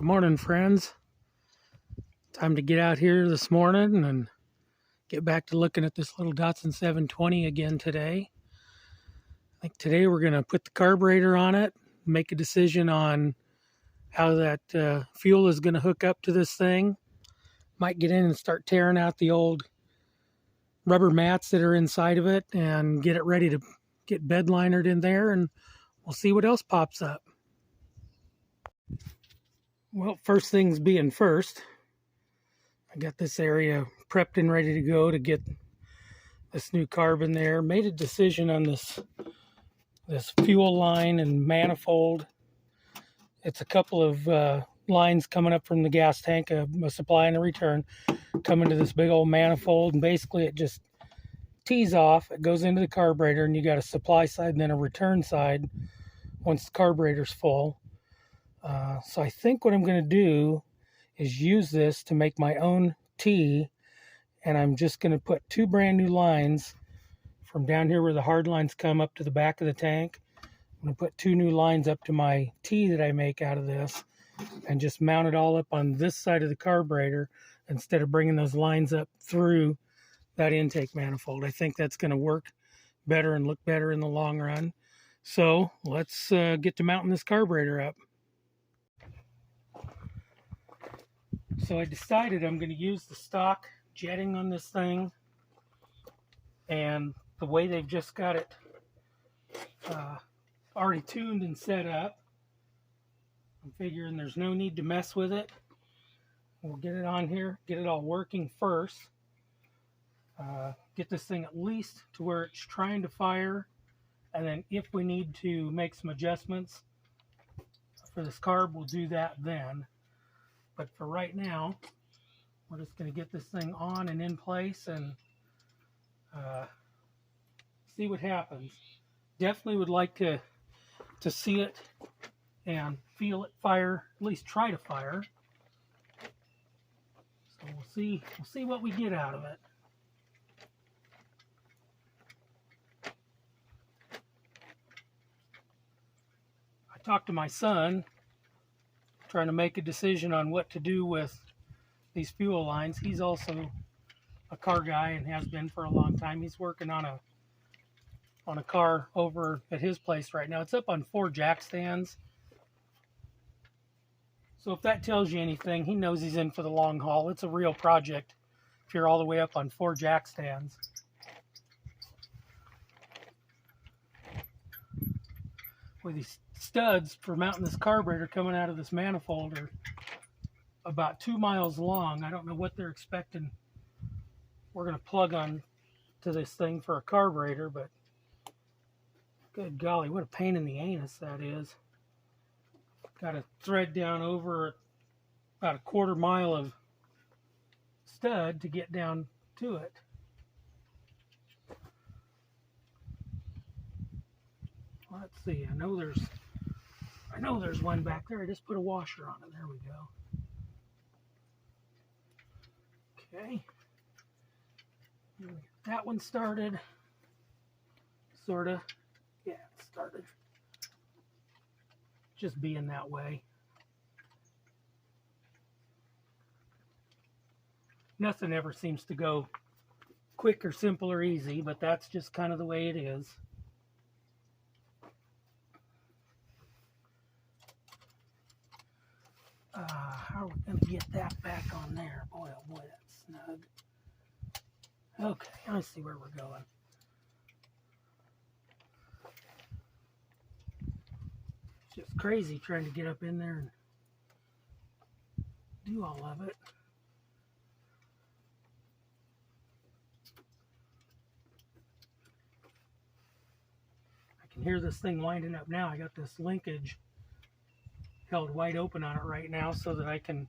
Good morning, friends. Time to get out here this morning and get back to looking at this little Datsun 720 again today. I think today we're going to put the carburetor on it, make a decision on how that fuel is going to hook up to this thing. Might get in and start tearing out the old rubber mats that are inside of it and get it ready to get bedlinered in there, and we'll see what else pops up. Well, first things being first, I got this area prepped and ready to go to get this new carb in there. Made a decision on this fuel line and manifold. It's a couple of lines coming up from the gas tank, a supply and a return, coming to this big old manifold, and basically it just tees off. It goes into the carburetor, and you got a supply side and then a return side once the carburetor's full. So I think what I'm going to do is use this to make my own tee, and I'm just going to put two brand new lines from down here where the hard lines come up to the back of the tank. I'm going to put two new lines up to my tee that I make out of this and just mount it all up on this side of the carburetor instead of bringing those lines up through that intake manifold. I think that's going to work better and look better in the long run. So let's get to mounting this carburetor up. So I decided I'm going to use the stock jetting on this thing, and the way they've just got it already tuned and set up, I'm figuring there's no need to mess with it. We'll get it on here, get it all working first, get this thing at least to where it's trying to fire, and then if we need to make some adjustments for this carb, we'll do that then. But for right now, we're just going to get this thing on and in place and see what happens. Definitely would like to see it and feel it fire, at least try to fire. So we'll see what we get out of it. I talked to my son, trying to make a decision on what to do with these fuel lines. He's also a car guy and has been for a long time. He's working on a car over at his place right now. It's up on 4 jack stands. So if that tells you anything, he knows he's in for the long haul. It's a real project if you're all the way up on 4 jack stands. With these studs for mounting this carburetor coming out of this manifold are about 2 miles long. I don't know what they're expecting we're going to plug on to this thing for a carburetor, but good golly, what a pain in the anus that is. Got to thread down over about a 1/4 mile of stud to get down to it. Let's see, I know there's one back there. I just put a washer on it. There we go. Okay. Get that one started. Sorta. Yeah, it started. Just being that way. Nothing ever seems to go quick or simple or easy, but that's just kind of the way it is. How are we going to get that back on there? Boy, oh boy, that's snug. Okay, I see where we're going. It's just crazy trying to get up in there and do all of it. I can hear this thing winding up now. I got this linkage held wide open on it right now so that I can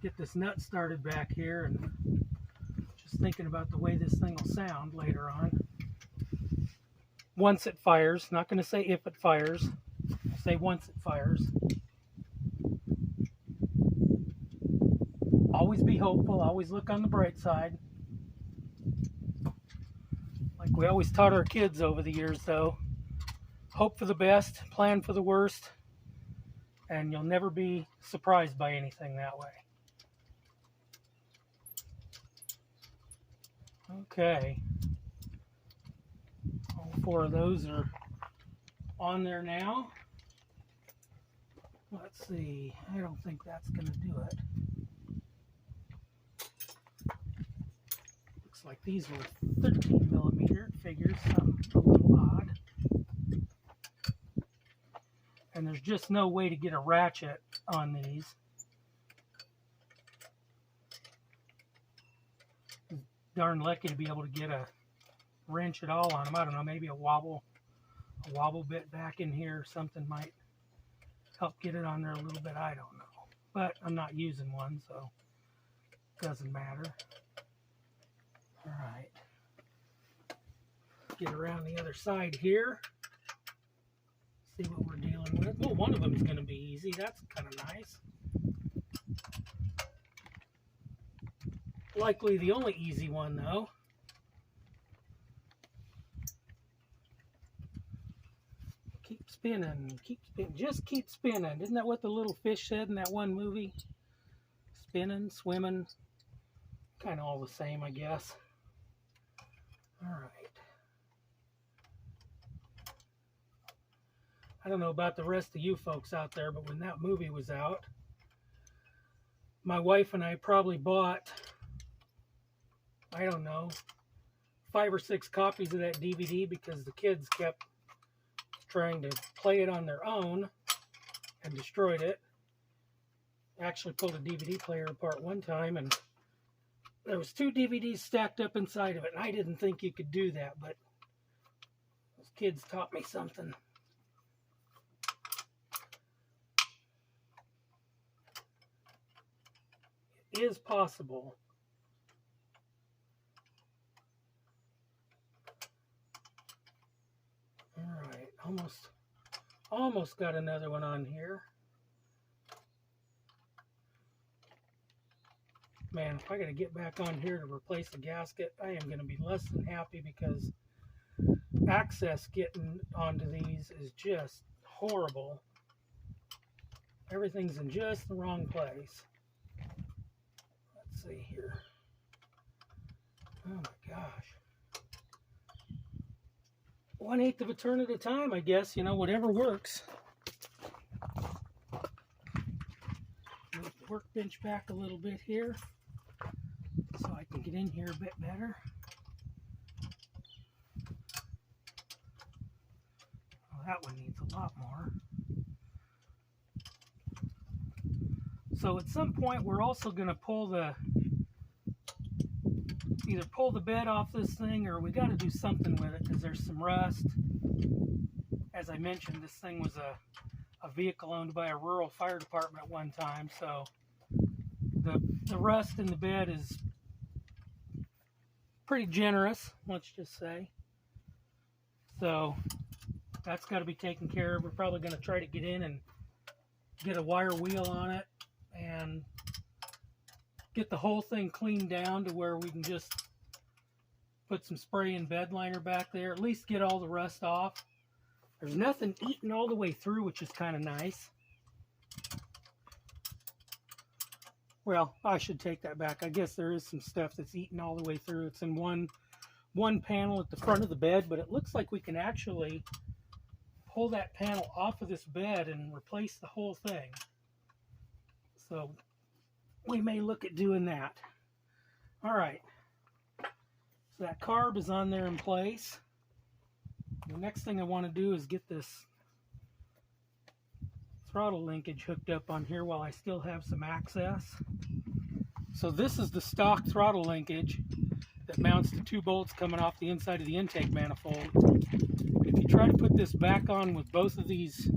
get this nut started back here, and just thinking about the way this thing will sound later on. Once it fires, not going to say if it fires, I'll say once it fires. Always be hopeful, always look on the bright side. Like we always taught our kids over the years though, hope for the best, plan for the worst, and you'll never be surprised by anything that way. Okay, all 4 of those are on there now. Let's see, I don't think that's going to do it. Looks like these were 13 millimeter. Figures something a little odd. And there's just no way to get a ratchet on these. Darn lucky to be able to get a wrench at all on them. I don't know, maybe a wobble bit back in here or something might help get it on there a little bit. I don't know. But I'm not using one, so it doesn't matter. All right. Get around the other side here. See what we're dealing with. Well, one of them is going to be easy. That's kind of nice. Likely the only easy one, though. Keep spinning, just keep spinning. Isn't that what the little fish said in that one movie? Spinning, swimming, kind of all the same, I guess. All right. I don't know about the rest of you folks out there, but when that movie was out, my wife and I probably bought, I don't know, 5 or 6 copies of that DVD because the kids kept trying to play it on their own and destroyed it. Actually pulled a DVD player apart one time and there was 2 DVDs stacked up inside of it, and I didn't think you could do that, but those kids taught me something. It is possible. All right, almost got another one on here. Man, if I got to get back on here to replace the gasket, I am going to be less than happy because access getting onto these is just horrible. Everything's in just the wrong place. Let's see here. Oh my gosh. 1/8 of a turn at a time, I guess, you know, whatever works. Move the workbench back a little bit here so I can get in here a bit better. Well, that one needs a lot more. So at some point we're also going to either pull the bed off this thing, or we got to do something with it because there's some rust. As I mentioned, this thing was a vehicle owned by a rural fire department at one time, so the rust in the bed is pretty generous, let's just say. So that's got to be taken care of. We're probably going to try to get in and get a wire wheel on it and get the whole thing cleaned down to where we can just put some spray and bed liner back there, at least get all the rust off. There's nothing eating all the way through, which is kind of nice. Well, I should take that back. I guess there is some stuff that's eating all the way through. It's in one panel at the front of the bed, but it looks like we can actually pull that panel off of this bed and replace the whole thing. So we may look at doing that. All right. So that carb is on there in place. The next thing I want to do is get this throttle linkage hooked up on here while I still have some access. So this is the stock throttle linkage that mounts to 2 bolts coming off the inside of the intake manifold. If you try to put this back on with both of these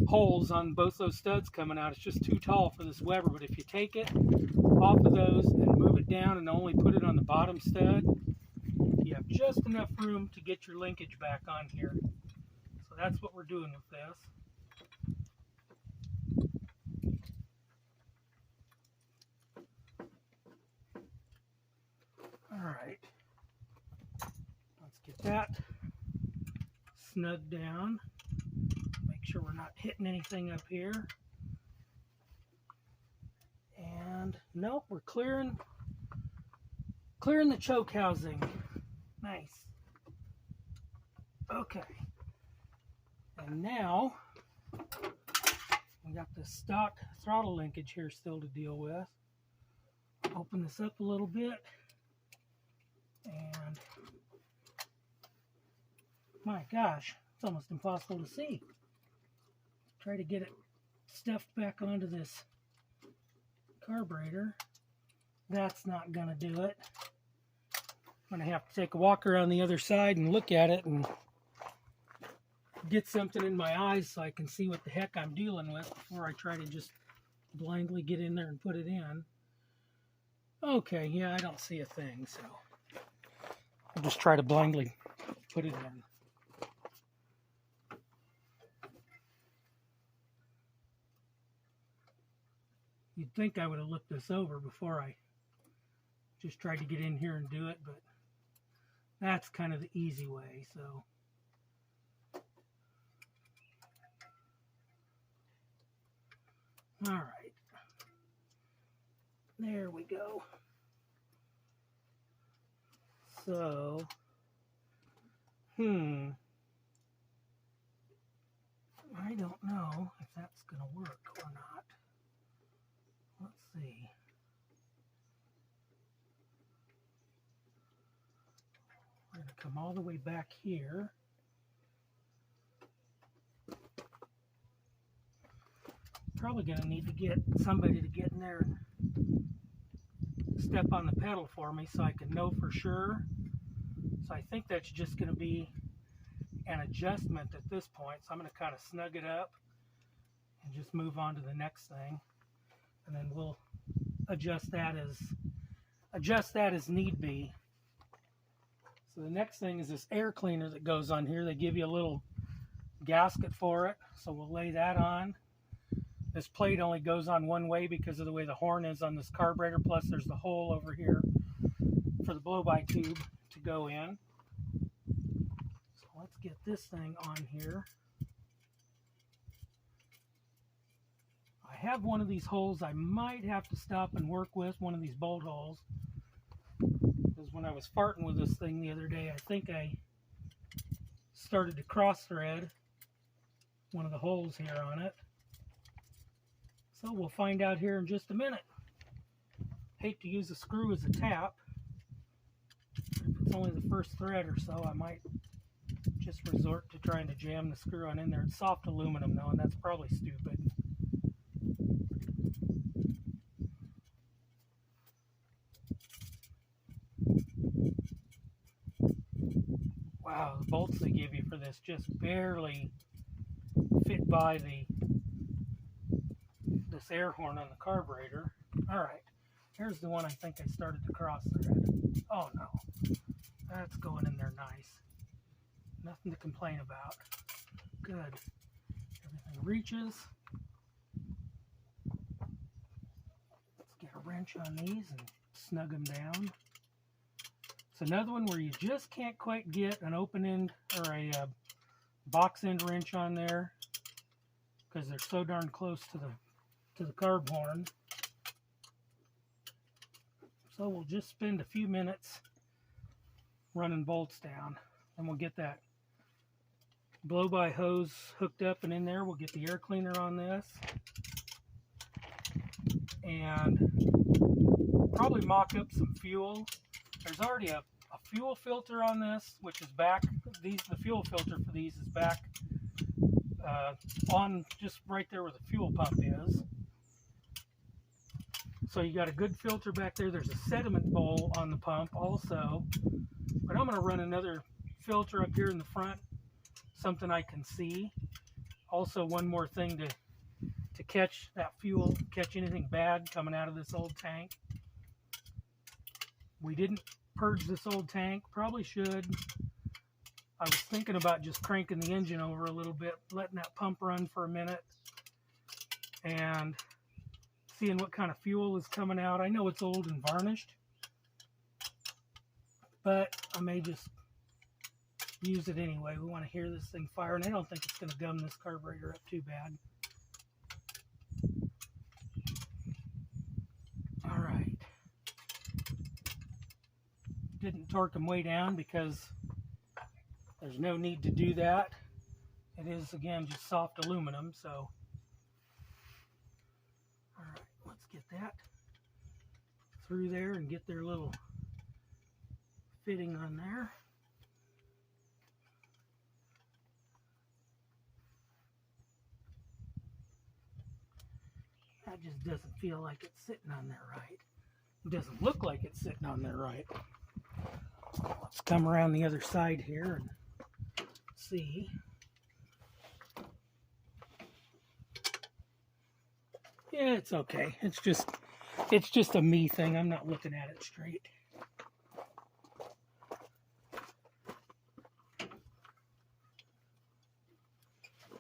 holes on both those studs coming out, it's just too tall for this Weber. But if you take it off of those and move it down and only put it on the bottom stud, you have just enough room to get your linkage back on here. So that's what we're doing with this. All right, let's get that snugged down. Make sure we're not hitting anything up here. And nope, we're clearing the choke housing. Nice. Okay. And now we got the stock throttle linkage here still to deal with. Open this up a little bit. And my gosh, it's almost impossible to see. Try to get it stuffed back onto this carburetor. That's not going to do it. I'm going to have to take a walk around the other side and look at it and get something in my eyes so I can see what the heck I'm dealing with before I try to just blindly get in there and put it in. Okay, yeah, I don't see a thing, so I'll just try to blindly put it in. You'd think I would have looked this over before I just tried to get in here and do it, but that's kind of the easy way, so. All right. There we go. So, I don't know if that's going to work or not. Let's see. We're going to come all the way back here. Probably going to need to get somebody to get in there and step on the pedal for me so I can know for sure. So I think that's just going to be an adjustment at this point. So I'm going to kind of snug it up and just move on to the next thing. And then we'll adjust that as need be. So the next thing is this air cleaner that goes on here. They give you a little gasket for it. So we'll lay that on. This plate only goes on one way because of the way the horn is on this carburetor. Plus there's the hole over here for the blow-by tube to go in. So let's get this thing on here. I have one of these holes I might have to stop and work with, one of these bolt holes. Because when I was farting with this thing the other day, I think I started to cross thread one of the holes here on it. So we'll find out here in just a minute. Hate to use a screw as a tap. If it's only the first thread or so, I might just resort to trying to jam the screw on in there. It's soft aluminum though, and that's probably stupid. Wow, the bolts they give you for this just barely fit by this air horn on the carburetor. Alright, here's the one I think I started to cross thread. Oh no, that's going in there nice. Nothing to complain about. Good. Everything reaches. Let's get a wrench on these and snug them down. It's another one where you just can't quite get an open end or a box end wrench on there because they're so darn close to the carb horn. So we'll just spend a few minutes running bolts down, and we'll get that blow-by hose hooked up and in there. We'll get the air cleaner on this and probably mock up some fuel. There's already a fuel filter on this, which is back. The fuel filter for these is back on just right there where the fuel pump is. So you got a good filter back there. There's a sediment bowl on the pump also. But I'm going to run another filter up here in the front, something I can see. Also, one more thing to catch that fuel, catch anything bad coming out of this old tank. We didn't purge this old tank, probably should. I was thinking about just cranking the engine over a little bit, letting that pump run for a minute, and seeing what kind of fuel is coming out. I know it's old and varnished, but I may just use it anyway. We want to hear this thing fire, and I don't think it's going to gum this carburetor up too bad. All right. Didn't torque them way down because there's no need to do that. It is, again, just soft aluminum, so. All right, let's get that through there and get their little fitting on there. That just doesn't feel like it's sitting on there right. It doesn't look like it's sitting on there right. Let's come around the other side here and see. Yeah, it's okay. It's just a me thing. I'm not looking at it straight.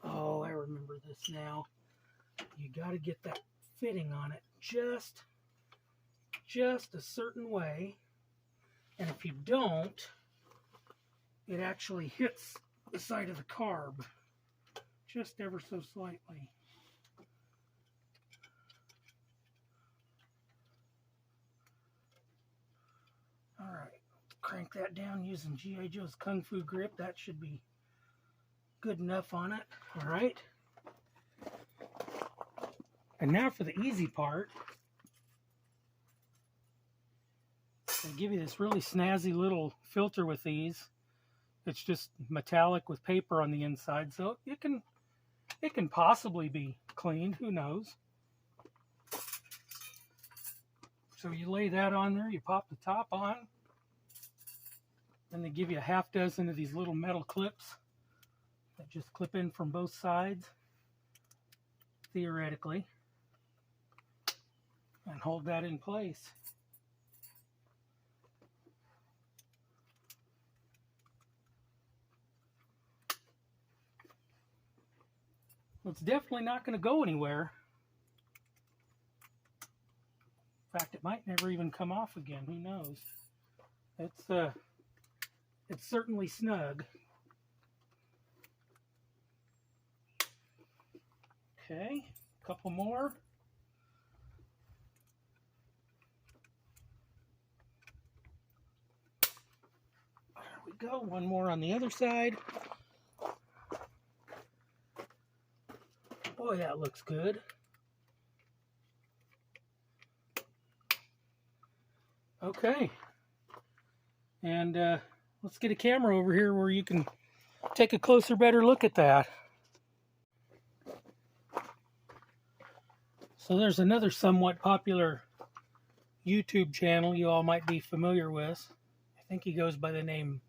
Oh, I remember this now. You got to get that fitting on it just a certain way. And if you don't, it actually hits the side of the carb just ever so slightly. All right, crank that down using G.I. Joe's Kung Fu grip. That should be good enough on it. All right. And now for the easy part. They give you this really snazzy little filter with these. It's just metallic with paper on the inside, so it can possibly be cleaned. Who knows? So you lay that on there. You pop the top on. Then they give you a half dozen of these little metal clips that just clip in from both sides, theoretically, and hold that in place. Well, it's definitely not going to go anywhere. In fact, it might never even come off again. Who knows? It's certainly snug. Okay, a couple more. There we go. One more on the other side. Boy, that looks good. Okay. And let's get a camera over here where you can take a closer, better look at that. So there's another somewhat popular YouTube channel you all might be familiar with. I think he goes by the name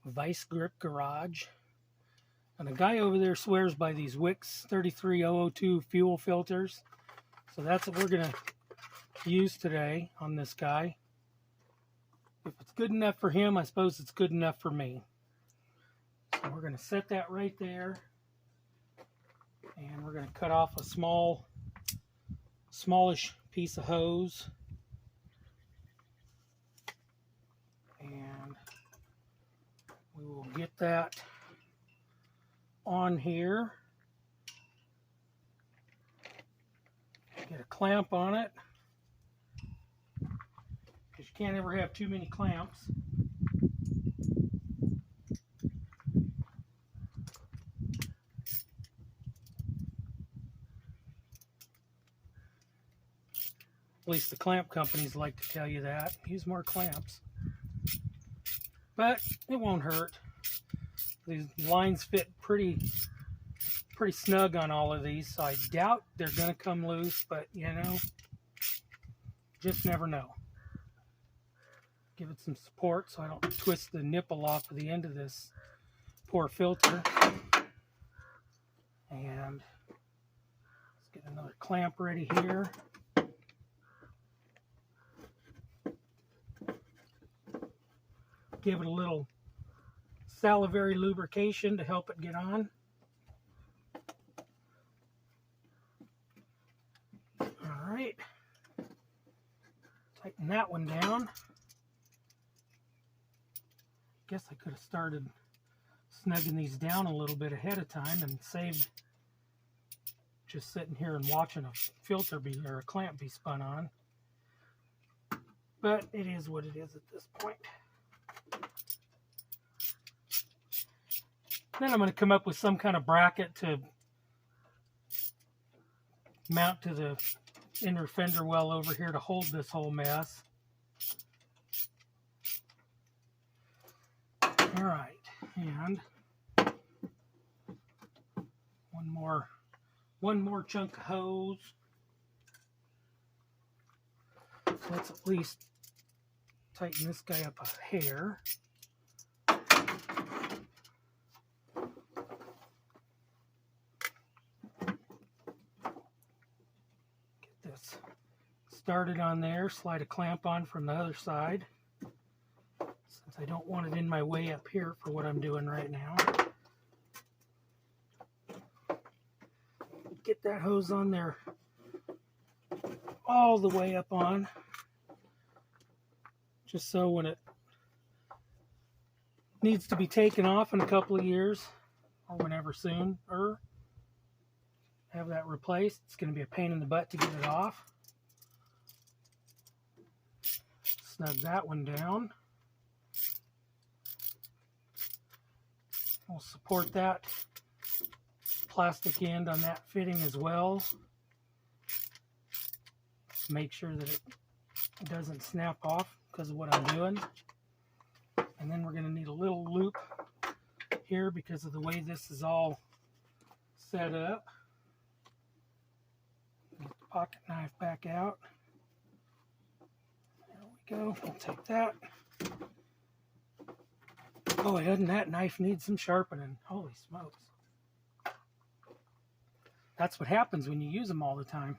Vice Grip Garage. And the guy over there swears by these Wix 33002 fuel filters. So that's what we're going to use today on this guy. If it's good enough for him, I suppose it's good enough for me. So we're going to set that right there. And we're going to cut off a smallish piece of hose. And we will get that on here. Get a clamp on it, because you can't ever have too many clamps. At least the clamp companies like to tell you that. Use more clamps. But it won't hurt. These lines fit pretty snug on all of these, so I doubt they're going to come loose, but you know, just never know. Give it some support so I don't twist the nipple off of the end of this poor filter. And let's get another clamp ready here. Give it a little salivary lubrication to help it get on. All right, tighten that one down. Guess I could have started snugging these down a little bit ahead of time and saved just sitting here and watching a filter be, or a clamp be spun on. But it is what it is at this point. Then I'm going to come up with some kind of bracket to mount to the inner fender well over here to hold this whole mess. All right, and one more chunk of hose. So let's at least tighten this guy up a hair. Get this started on there, slide a clamp on from the other side, since I don't want it in my way up here for what I'm doing right now. Get that hose on there all the way up on, just so when it needs to be taken off in a couple of years or whenever soon, or have that replaced. It's going to be a pain in the butt to get it off. Snug that one down. We'll support that plastic end on that fitting as well. Make sure that it doesn't snap off because of what I'm doing. And then we're going to need a little loop here because of the way this is all set up. Get the pocket knife back out. There we go. I'll take that. Oh, doesn't that knife need some sharpening? Holy smokes. That's what happens when you use them all the time.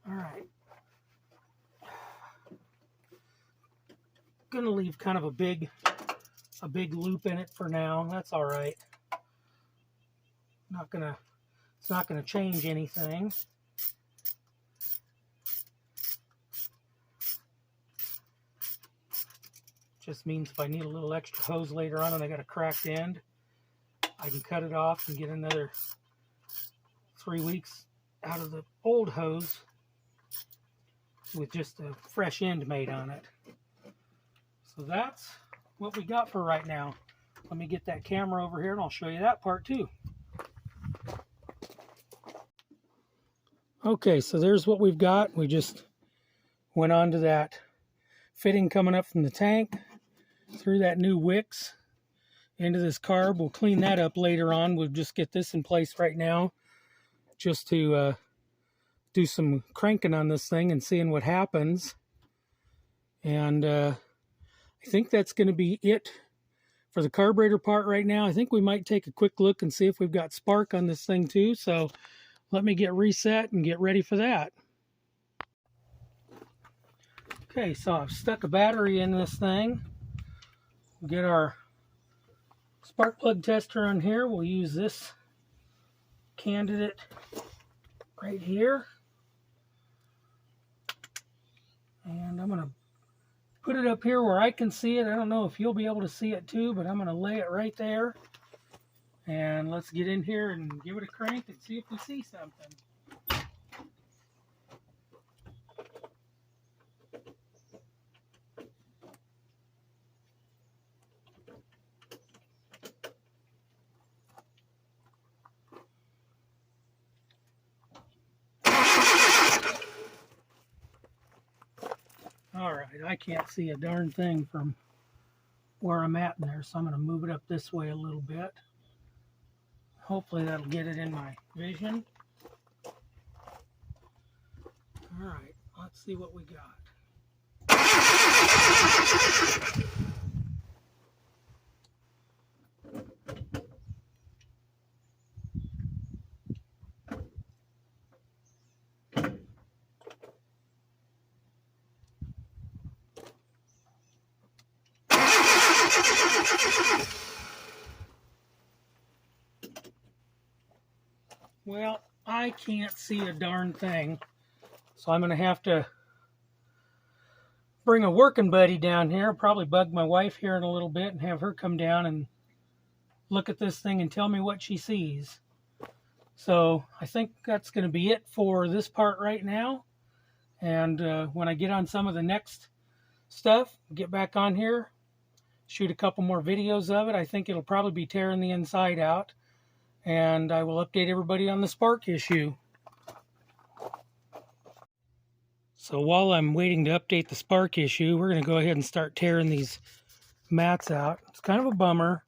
All right. Gonna leave kind of a big loop in it for now. That's all right. It's not gonna change anything. Just means if I need a little extra hose later on and I got a cracked end, I can cut it off and get another 3 weeks out of the old hose with just a fresh end made on it. So that's what we got for right now. Let me get that camera over here and I'll show you that part too. Okay, so there's what we've got. We just went on to that fitting coming up from the tank, through that new wicks into this carb. We'll clean that up later on. We'll just get this in place right now just to do some cranking on this thing and seeing what happens. And I think that's going to be it for the carburetor part right now. I think we might take a quick look and see if we've got spark on this thing too. So let me get reset and get ready for that. Okay, so I've stuck a battery in this thing. We'll get our spark plug tester on here. We'll use this candidate right here. And I'm going to put it up here where I can see it. I don't know if you'll be able to see it too, but I'm going to lay it right there. And let's get in here and give it a crank and see if we see something. Alright, I can't see a darn thing from where I'm at in there, so I'm going to move it up this way a little bit. Hopefully that'll get it in my vision. Alright, let's see what we got. Well, I can't see a darn thing, so I'm going to have to bring a working buddy down here. Probably bug my wife here in a little bit and have her come down and look at this thing and tell me what she sees. So I think that's going to be it for this part right now. And when I get on some of the next stuff, get back on here, shoot a couple more videos of it. I think it'll probably be tearing the inside out. And I will update everybody on the spark issue. So while I'm waiting to update the spark issue, we're going to go ahead and start tearing these mats out. It's kind of a bummer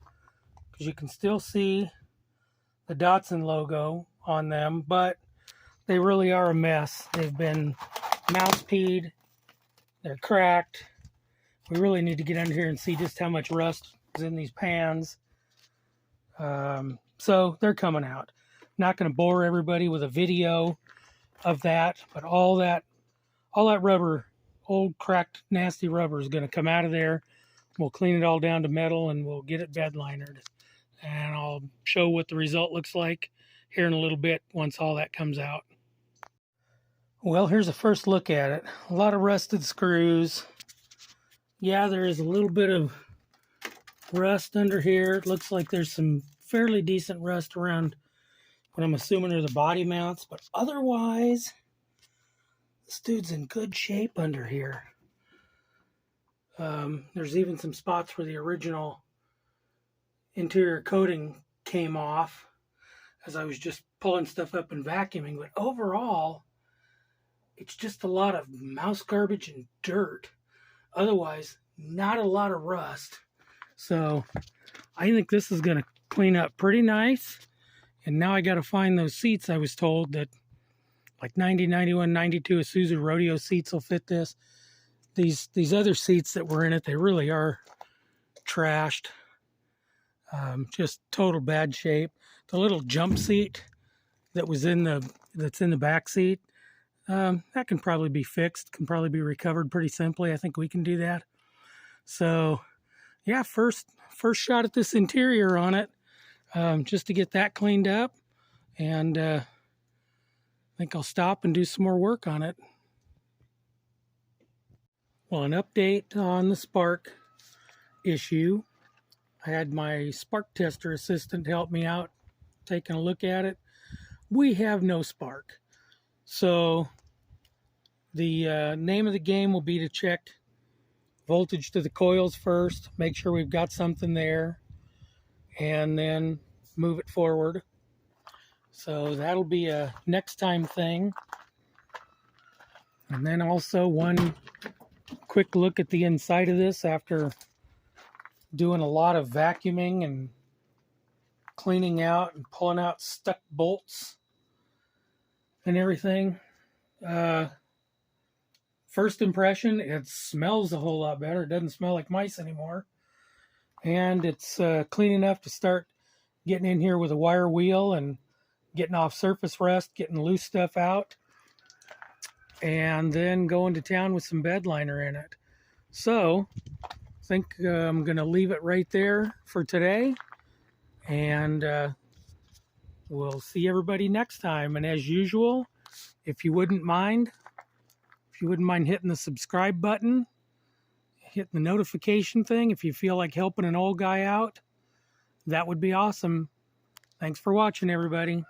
because you can still see the Datsun logo on them, but they really are a mess. They've been mouse peed, they're cracked. We really need to get under here and see just how much rust is in these pans. So they're coming out. Not going to bore everybody with a video of that, but all that rubber, old cracked nasty rubber, is going to come out of there. We'll clean it all down to metal and we'll get it bedlinered. And I'll show what the result looks like here in a little bit once all that comes out. Well, here's a first look at it. A lot of rusted screws. Yeah, there is a little bit of rust under here. It looks like there's some fairly decent rust around what I'm assuming are the body mounts, but otherwise, this dude's in good shape under here. There's even some spots where the original interior coating came off as I was just pulling stuff up and vacuuming, but overall, it's just a lot of mouse garbage and dirt. Otherwise, not a lot of rust. So I think this is going to clean up pretty nice. And now I got to find those seats. I was told that like 90, 91, 92 Isuzu rodeo seats will fit this. These other seats that were in it, they really are trashed. Just total bad shape. The little jump seat that was that's in the back seat, that can probably be fixed, can probably be recovered pretty simply. I think we can do that. So yeah, first shot at this interior on it, just to get that cleaned up, and I think I'll stop and do some more work on it. Well, an update on the spark issue. I had my spark tester assistant help me out, taking a look at it. We have no spark. So the name of the game will be to check voltage to the coils first, make sure we've got something there, and then move it forward. So that'll be a next time thing. And then also one quick look at the inside of this after doing a lot of vacuuming and cleaning out and pulling out stuck bolts and everything. First impression, it smells a whole lot better. It doesn't smell like mice anymore. And it's clean enough to start getting in here with a wire wheel and getting off surface rust, getting loose stuff out, and then going to town with some bedliner in it. So I think I'm going to leave it right there for today, and we'll see everybody next time. And as usual, if you wouldn't mind hitting the subscribe button, hitting the notification thing, if you feel like helping an old guy out, that would be awesome. Thanks for watching, everybody.